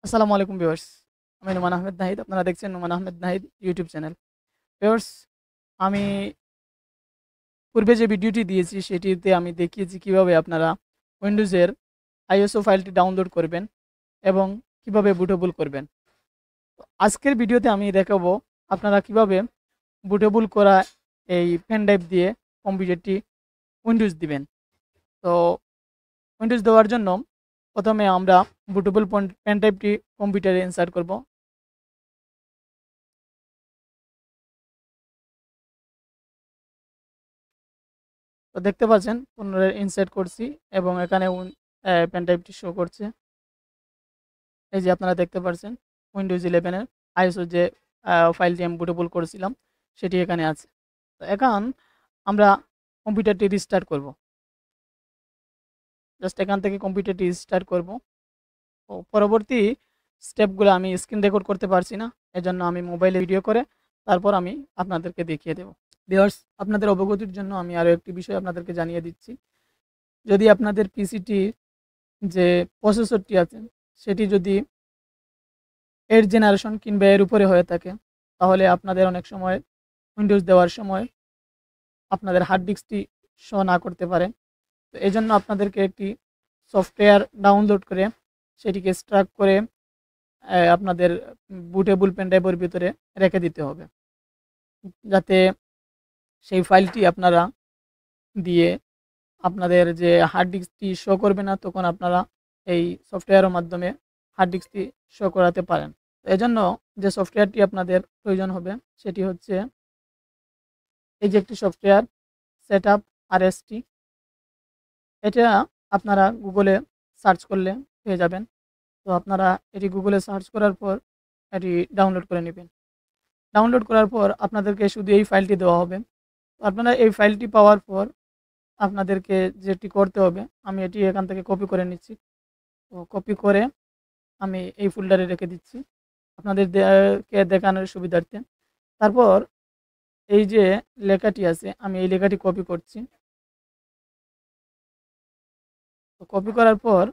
আসসালামু আলাইকুম ভিউয়ার্স। আমি নোমান আহমেদ নাহিদ। আপনারা দেখছেন Noman Ahmed Nahid YouTube channel. Viewers, আমি পূর্বে যে ভিডিওটি দিয়েছি সেটিতে আমি দেখিয়েছি কিভাবে আপনারা উইন্ডোজের আইএসও ফাইলটি ডাউনলোড করবেন এবং কিভাবে বুটেবল করবেন। তো আজকের ভিডিওতে আমি দেখাবো আপনারা কিভাবে বুটেবল করা এই পেন ড্রাইভ দিয়ে কম্পিউটারটি উইন্ডোজ দিবেন। তো উইন্ডোজ দেওয়ার জন্য প্রথমে আমরা বুটেবল পেন ড্রাইভটি কম্পিউটারে ইনসার্ট করব। তো দেখতে পাচ্ছেন পুনরায় ইনসার্ট করছি এবং এখানে পেন ড্রাইভটি শো করছে। এই যে আপনারা দেখতে পাচ্ছেন উইন্ডোজ 11 এর আইএসও যে ফাইলটি আমি বুটেবল করেছিলাম সেটি এখানে আছে। তো এখন আমরা কম্পিউটারটি রিস্টার্ট করব। জাস্ট এখান থেকে কম্পিউটারটি রিস্টার্ট করব। তো পরবর্তী স্টেপগুলো আমি স্ক্রিন রেকর্ড করতে পারছি না, এজন্য আমি মোবাইলে ভিডিও করে তারপর আমি আপনাদেরকে দেখিয়ে দেব। ভিউয়ার্স, আপনাদের অবগতির জন্য আমি আরও একটি বিষয় আপনাদেরকে জানিয়ে দিচ্ছি। যদি আপনাদের পিসিটির যে প্রসেসরটি আছে সেটি যদি এর জেনারেশন কিংবা এর উপরে হয়ে থাকে, তাহলে আপনাদের অনেক সময় উইন্ডোজ দেওয়ার সময় আপনাদের হার্ড ডিস্কটি শো না করতে পারে। তো এই জন্য আপনাদেরকে একটি সফটওয়্যার ডাউনলোড করে সেটিকে এক্সট্রাক্ট করে আপনাদের বুটেবল পেন ড্রাইভের ভিতরে রেখে দিতে হবে, যাতে সেই ফাইলটি আপনারা দিয়ে আপনাদের যে হার্ড ডিস্কটি শো করবে না, তখন আপনারা এই সফটওয়্যারের মাধ্যমে হার্ড ডিস্কটি শো করাতে পারেন। তো এজন্য যে সফটওয়্যারটি আপনাদের প্রয়োজন হবে সেটি হচ্ছে এই যে একটি সফটওয়্যার সেটআপ আরএসটি। এটা আপনারা গুগলে সার্চ করলে পেয়ে যাবেন। তো আপনারা এটি গুগলে সার্চ করার পর এটি ডাউনলোড করে নেবেন। ডাউনলোড করার পর আপনাদেরকে শুধু এই ফাইলটি দেওয়া হবে। তো আপনারা এই ফাইলটি পাওয়ার পর আপনাদেরকে যেটি করতে হবে, আমি এটি এখান থেকে কপি করে নিচ্ছি। তো কপি করে আমি এই ফোল্ডারে রেখে দিচ্ছি আপনাদের কে দেখানোর সুবিধার্থে। তারপর এই যে লেখাটি আছে, আমি এই লেখাটি কপি করছি। তো কপি করার পর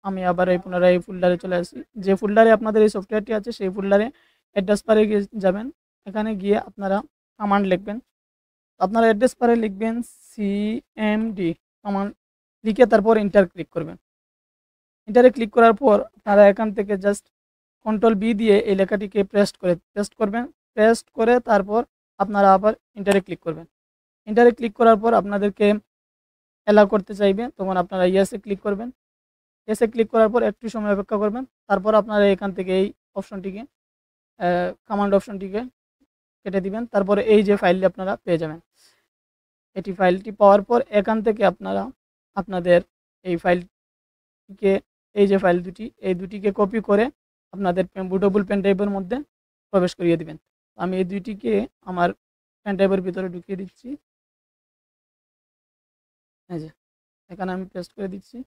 আমি আবার এই পুনরায় এই ফোল্ডারে চলে আসি। যে ফোল্ডারে আপনাদের এই সফটওয়্যারটি আছে সেই ফোল্ডারে অ্যাড্রেস বারে গিয়ে যাবেন। এখানে গিয়ে আপনারা কমান্ড লিখবেন। আপনারা অ্যাড্রেস বারে লিখবেন সিএমডি কমান্ড, লিখে তারপর এন্টার ক্লিক করবেন। এন্টারে ক্লিক করার পর আপনারা এখান থেকে জাস্ট কন্ট্রোল বি দিয়ে এই লেখাটিকে পেস্ট করবেন। পেস্ট করে তারপর আপনারা আবার এন্টারে ক্লিক করবেন। এন্টারে ক্লিক করার পর আপনাদেরকে অ্যালাউ করতে চাইবে, তখন আপনারা ইয়েসে ক্লিক করবেন। ইয়েসে ক্লিক করার পর একটু সময় অপেক্ষা করবেন। তারপর আপনারা এখান থেকে এই অপশনটিকে কমান্ড অপশনটিকে কেটে দিবেন। তারপরে এই যে ফাইলটি আপনারা পেয়ে যাবেন। এটি ফাইলটি পাওয়ার পর এখান থেকে আপনারা আপনাদের এই ফাইলটিকে, এই যে ফাইল দুটি, এই দুটিকে কপি করে আপনাদের বুটেবল পেন ড্রাইভের মধ্যে প্রবেশ করিয়ে দিবেন। আমি এই দুইটিকে আমার পেন ড্রাইভের ভিতরে ঢুকিয়ে দিচ্ছি। এই যে এখানে আমি পেস্ট করে দিচ্ছি।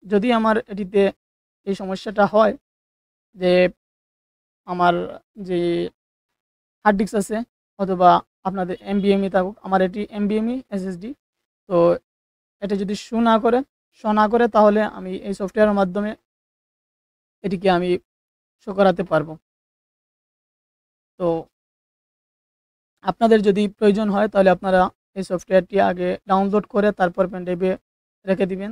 যদি আমার এটিতে এই সমস্যাটা হয় যে আমার যে হার্ড ডিস্ক আছে অথবা আপনাদের এমবিএমই থাকুক, আমার এটি এমবিএমই এসএসডি, তো এটা যদি শো না করে তাহলে আমি এই সফটওয়্যারের মাধ্যমে এটিকে আমি শো করাতে পারবো। তো আপনাদের যদি প্রয়োজন হয় তাহলে আপনারা এই সফটওয়্যারটি আগে ডাউনলোড করে তারপর পেন ড্রাইভে রেখে দিবেন।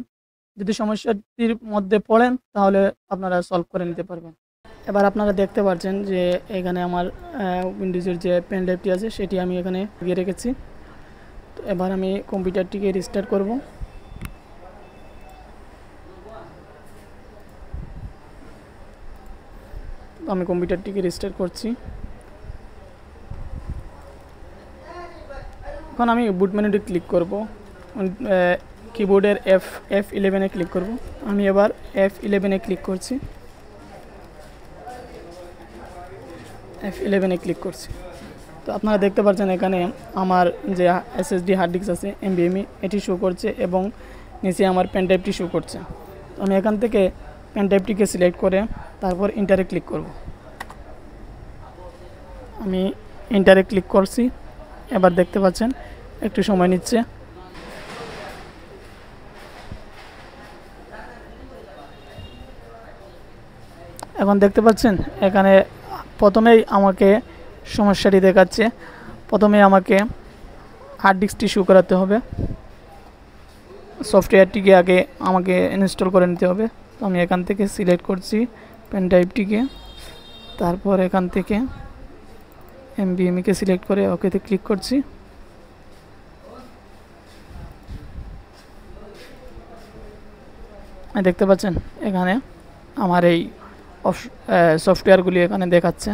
যদি সমস্যাটির মধ্যে পড়েন তাহলে আপনারা সলভ করে নিতে পারবেন। এবার আপনারা দেখতে পাচ্ছেন যে এখানে আমার উইন্ডোজের যে পেন ড্রাইভটি আছে সেটি আমি এখানে দিয়ে রেখেছি। তো এবার আমি কম্পিউটারটিকে রিস্টার্ট করব। আমি কম্পিউটারটিকে রিস্টার্ট করছি। এখন আমি বুট মেনুতে ক্লিক করব। কিবোর্ডের F11 ক্লিক করব। আমি এবার F11 ক্লিক করছি। F11 ক্লিক করছি। তো আপনারা দেখতে পাচ্ছেন এখানে আমার যে এসএসডি হার্ড ডিস্ক আছে এমবিএমই এটি শো করছে এবং নিচে আমার পেন ড্রাইভটি শো করছে। তো আমি এখান থেকে পেন ড্রাইভটিকে সিলেক্ট করে তারপর ইন্টারে ক্লিক করব। আমি ইন্টারে ক্লিক করছি। এবার দেখতে পাচ্ছেন একটু সময় নিচ্ছে। এখন দেখতে পাচ্ছেন এখানে প্রথমেই আমাকে সমস্যাটি দেখাচ্ছে। প্রথমেই আমাকে হার্ড ডিস্কটি শু করাতে হবে, সফটওয়্যারটিকে আগে আমাকে ইনস্টল করে নিতে হবে। তো আমি এখান থেকে সিলেক্ট করছি পেন ড্রাইভটিকে, তারপর এখান থেকে এমবিএমইকে সিলেক্ট করে ওকেতে ক্লিক করছি। দেখতে পাচ্ছেন এখানে আমার এই সফটওয়্যারগুলি এখানে দেখাচ্ছে।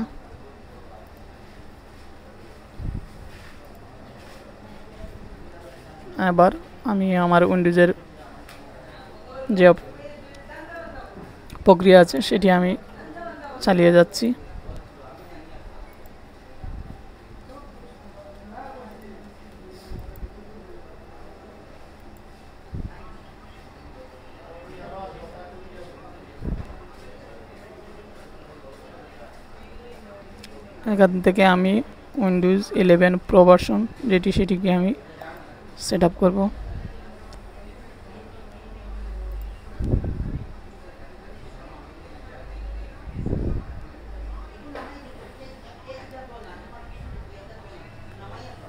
এবার আমি আমার উইন্ডোজের যে প্রক্রিয়া আছে সেটি আমি চালিয়ে যাচ্ছি। এখান থেকে আমি উইন্ডোজ 11 প্রো ভার্সন যেটি সেটিকে আমি সেট আপ করবো।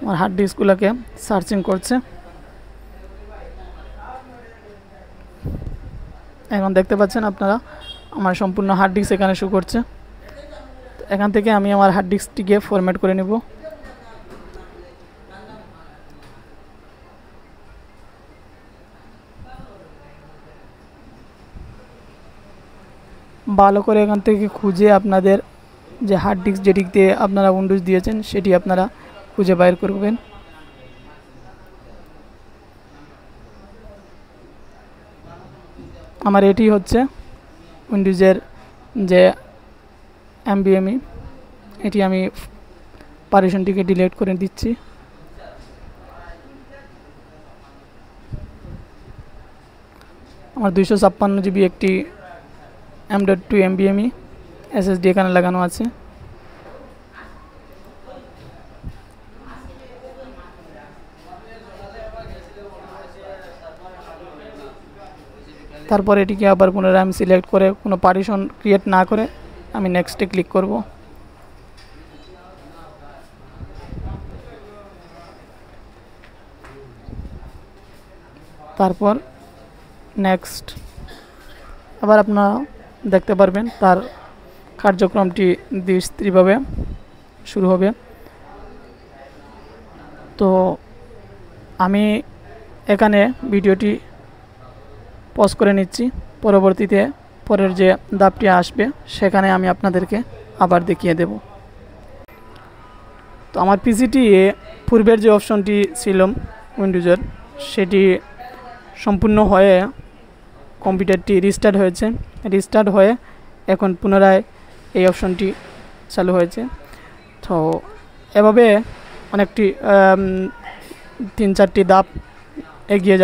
আমার হার্ড ডিস্কগুলোকে সার্চিং করছে। এখন দেখতে পাচ্ছেন আপনারা আমার সম্পূর্ণ হার্ড ডিস্ক এখানে শো করছে। এখান থেকে আমি আমার হার্ড ডিস্কটিকে ফরম্যাট করে নেব। ভালো করে এখান থেকে খুঁজে আপনাদের যে হার্ড ডিস্ক যেটিতে আপনারা উইন্ডোজ দিয়েছেন সেটি আপনারা খুঁজে বাইর করবেন। আমার এটি হচ্ছে উইন্ডোজের যে এমবিএমই, এটি আমি পার্টিশনটিকে ডিলিট করে দিচ্ছি। আমার 256 জিবি একটি M.2 এমবিএমই এসএসডি এখানে লাগানো আছে। তারপর এটিকে আবার পুনরায় আমি সিলেক্ট করে কোনো পার্টিশন ক্রিয়েট না করে আমি নেক্সটে ক্লিক করব। তারপর নেক্সট আবার আপনারা দেখতে পারবেন তার কার্যক্রমটি ধীরে শুরু হবে। তো আমি এখানে ভিডিওটি পজ করে নিচ্ছি, পরবর্তীতে পরের যে ধাপটি আসবে সেখানে আমি আপনাদেরকে আবার দেখিয়ে দেব। তো আমার পিসিটি পূর্বের যে অপশনটি ছিল উইন্ডোজের সেটি সম্পূর্ণ হয়ে কম্পিউটারটি রিস্টার্ট হয়েছে। রিস্টার্ট হয়ে এখন পুনরায় এই অপশনটি চালু হয়েছে। তো এভাবে অনেকটি 3-4টি ধাপ এগিয়ে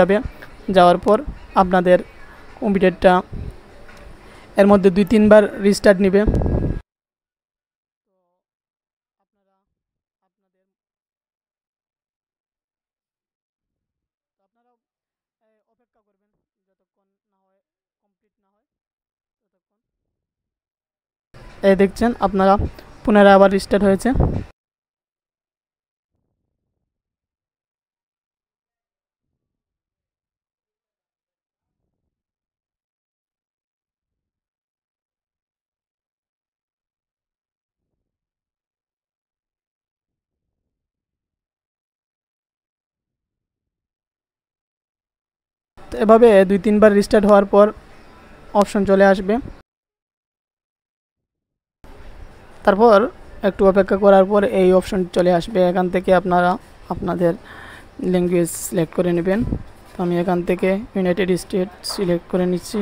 যাওয়ার পর আপনাদের কম্পিউটারটা এর মধ্যে 2-3 বার রিস্টার্ট নেবে। অপেক্ষা করবেন যতক্ষণ না হয় কমপ্লিট না হয় ততক্ষণ। এই দেখছেন আপনারা পুনরায় আবার রিস্টার্ট হয়েছে। তো এভাবে 2-3 বার রিস্টার্ট হওয়ার পর অপশন চলে আসবে। তারপর একটু অপেক্ষা করার পর এই অপশন চলে আসবে। এখান থেকে আপনারা আপনাদের ল্যাঙ্গুয়েজ সিলেক্ট করে নেবেন। তো আমি এখান থেকে ইউনাইটেড স্টেট সিলেক্ট করে নিচ্ছি,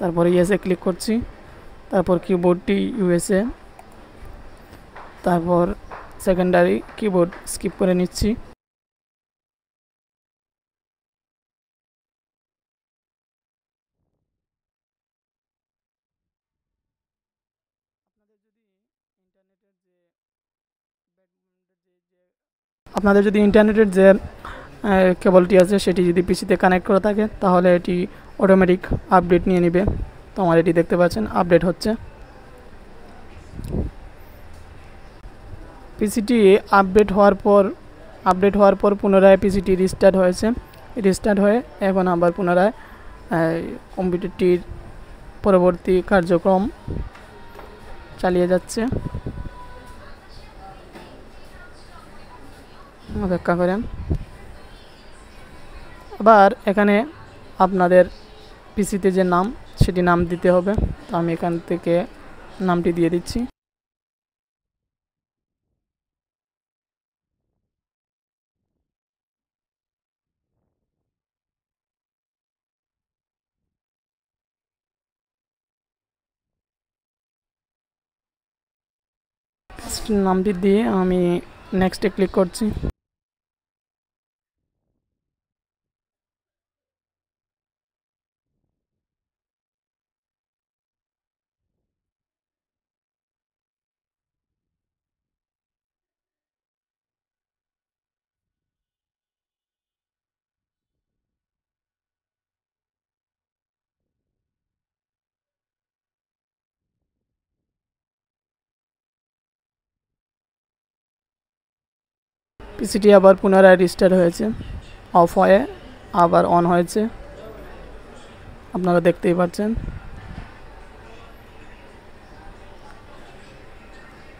তারপর ইউএসএ ক্লিক করছি, তারপর কিবোর্ডটি ইউএসএ, তারপর সেকেন্ডারি কিবোর্ড স্কিপ করে নিচ্ছি। আপনাদের যদি ইন্টারনেটের যে কেবলটি আছে সেটি যদি পিসিতে কানেক্ট করা থাকে তাহলে এটি অটোমেটিক আপডেট নিয়ে নেবে। তো আমার এটি দেখতে পাচ্ছেন আপডেট হচ্ছে। পিসিটি আপডেট হওয়ার পর পুনরায় পিসিটি রিস্টার্ট হয়ে এখন আবার পুনরায় কম্পিউটারটির পরবর্তী কার্যক্রম চালিয়ে যাচ্ছে। অপেক্ষা করেন। আবার এখানে আপনাদের পিসিতে যে নাম সেটি নাম দিতে হবে, তো আমি এখান থেকে নামটি দিয়ে দিচ্ছি। নামটি দিয়ে আমি নেক্সটে ক্লিক করছি। পিসিটি আবার পুনরায় রিস্টার্ট হয়েছে, অফ হয়ে আবার অন হয়েছে, আপনারা দেখতেই পাচ্ছেন।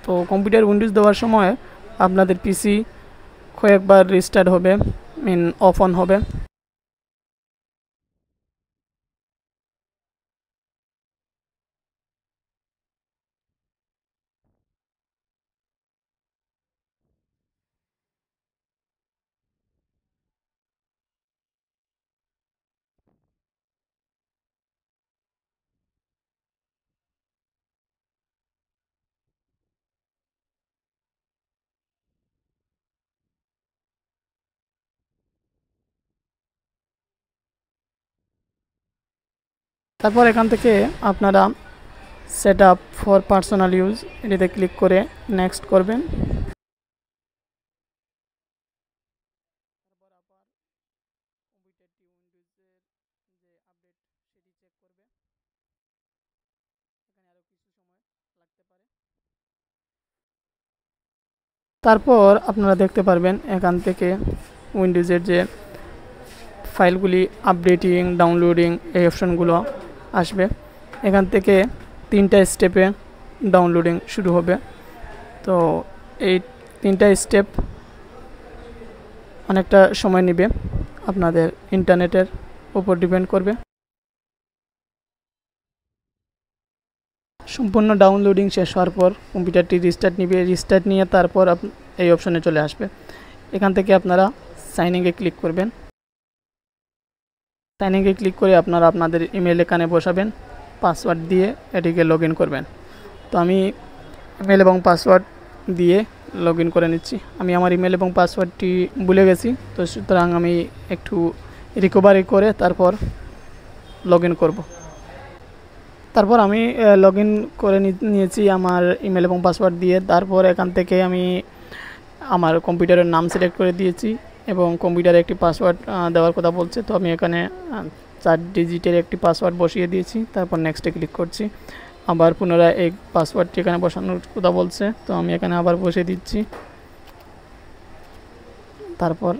তো কম্পিউটার উইন্ডোজ দেওয়ার সময় আপনাদের পিসি কয়েকবার রিস্টার্ট হবে, অফ অন হবে। তারপর এখান থেকে আপনারা set up for personal use এটিতে ক্লিক করে নেক্সট করবেন। তারপর আপনারা দেখতে পারবেন এখান থেকে উইন্ডোজের যে ফাইলগুলি আপডেটিং, ডাউনলোডিং এই অপশানগুলো আসবে। এখান থেকে 3টা স্টেপে ডাউনলোডিং শুরু হবে। তো এই 3টা স্টেপ অনেকটা সময় নেবে, আপনাদের ইন্টারনেটের উপর ডিপেন্ড করবে। সম্পূর্ণ ডাউনলোডিং শেষ হওয়ার পর কম্পিউটারটি রিস্টার্ট নিয়ে তারপর এই অপশনে চলে আসবে। এখান থেকে আপনারা সাইন ইনে ক্লিক করবেন। সাইন ইনে ক্লিক করে আপনারা আপনাদের ইমেল এখানে বসাবেন, পাসওয়ার্ড দিয়ে এটিকে লগ ইন করবেন। তো আমি ইমেল এবং পাসওয়ার্ড দিয়ে লগ ইন করে নিচ্ছি। আমি আমার ইমেল এবং পাসওয়ার্ডটি ভুলে গেছি, তো সুতরাং আমি একটু রিকভারি করে তারপর লগ ইন করব। তারপর আমি লগ ইন করে নিয়েছি আমার ইমেল এবং পাসওয়ার্ড দিয়ে। তারপর এখান থেকে আমি আমার কম্পিউটারের নাম সিলেক্ট করে দিয়েছি এবং কম্পিউটারে একটি পাসওয়ার্ড দেওয়ার কথা বলছে, তো আমি এখানে 4 ডিজিটের একটি পাসওয়ার্ড বসিয়ে দিয়েছি। তারপর নেক্সটে ক্লিক করছি। আবার পুনরায় এই পাসওয়ার্ডটি এখানে বসানোর কথা বলছে, তো আমি এখানে আবার বসিয়ে দিচ্ছি। তারপর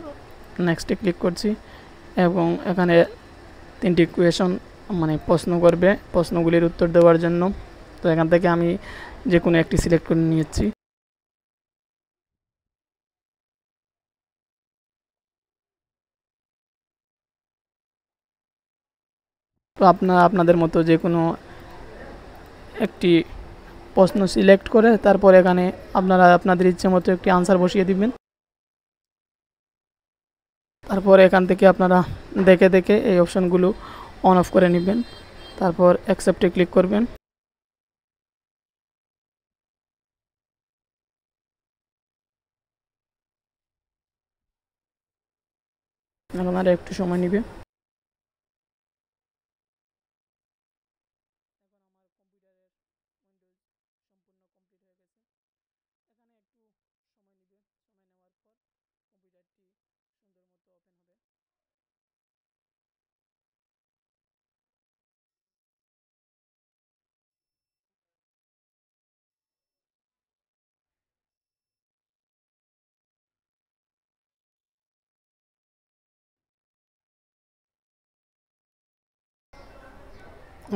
নেক্সটে ক্লিক করছি এবং এখানে 3টি কোয়েশন প্রশ্ন করবে, প্রশ্নগুলির উত্তর দেওয়ার জন্য। তো এখান থেকে আমি যে কোনো একটি সিলেক্ট করে নিয়েছি। তো আপনাদের মতো যে কোনো একটি প্রশ্ন সিলেক্ট করে তারপর এখানে আপনারা আপনাদের ইচ্ছে মতো একটি আনসার বসিয়ে দিবেন। তারপর এখান থেকে আপনারা দেখে দেখে এই অপশানগুলো অন অফ করে নেবেন। তারপর অ্যাকসেপ্টে ক্লিক করবেন। আপনারা একটু সময় নেবে।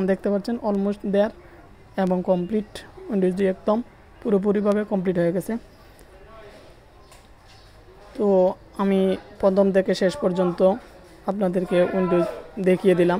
দেখতে পাচ্ছেন অলমোস্ট দেয়ার এবং কমপ্লিট। উইন্ডোজটি একদম পুরোপুরিভাবে কমপ্লিট হয়ে গেছে। তো আমি প্রথম থেকে শেষ পর্যন্ত আপনাদেরকে উইন্ডোজ দেখিয়ে দিলাম।